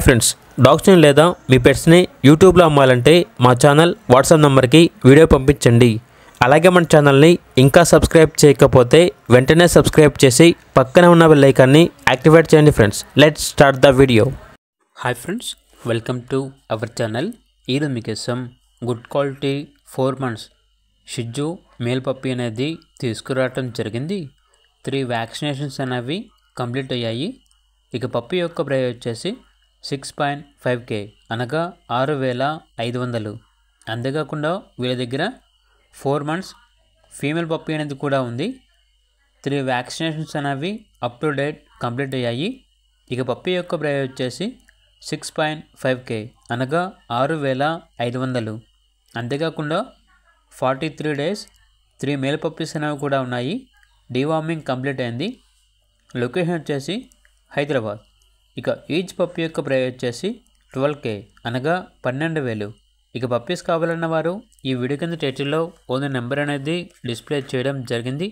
Friends, డాగ్స్ని లేదా మీ పెట్స్ని యూట్యూబ్లో అమ్మాలంటే మా ఛానల్ వాట్సాప్ నెంబర్కి వీడియో పంపించండి. అలాగే మన ఛానల్ని ఇంకా సబ్స్క్రైబ్ చేయకపోతే వెంటనే సబ్స్క్రైబ్ చేసి పక్కన ఉన్న బెల్ ఐకాన్ని యాక్టివేట్ చేయండి. Friends, let's start the video. Hi friends, welcome to our channel. ఈరోజు మీకోసం good quality 4 months Shih Tzu male puppy అనేది తీసుకురావటం జరిగింది. 3 వ్యాక్సినేషన్స్ అనేవి కంప్లీట్ అయ్యాయి. ఇక పప్పీ యొక్క ప్రైస్ వచ్చేసి 6.5K అనగా 6,500. అంతేకాకుండా వీళ్ళ దగ్గర 4 months ఫీమేల్ పప్పీ అనేది కూడా ఉంది. 3 వ్యాక్సినేషన్స్ అనేవి అప్ టు డేట్ కంప్లీట్ అయ్యాయి. ఇక పప్పీ యొక్క ప్రైస్ వచ్చేసి 6.5K అనగా 6,500. అంతేకాకుండా 43 days 3 మేల్ పప్పీస్ అనేవి కూడా ఉన్నాయి. డీవార్మింగ్ కంప్లీట్ అయింది. లొకేషన్ వచ్చేసి హైదరాబాద్. ఇక ఈచ్ పప్పీ యొక్క ప్రైస్ వచ్చేసి 12K అనగా 12,000. ఇక పప్పీస్ కావాలన్న వారు ఈ వీడియో కింద టైటిల్లో ఓనర్ నెంబర్ అనేది డిస్ప్లే చేయడం జరిగింది.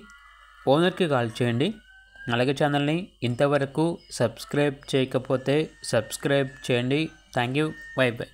ఓనర్కి కాల్ చేయండి. అలాగే ఛానల్ని ఇంతవరకు సబ్స్క్రైబ్ చేయకపోతే సబ్స్క్రైబ్ చేయండి. Thank you. By by.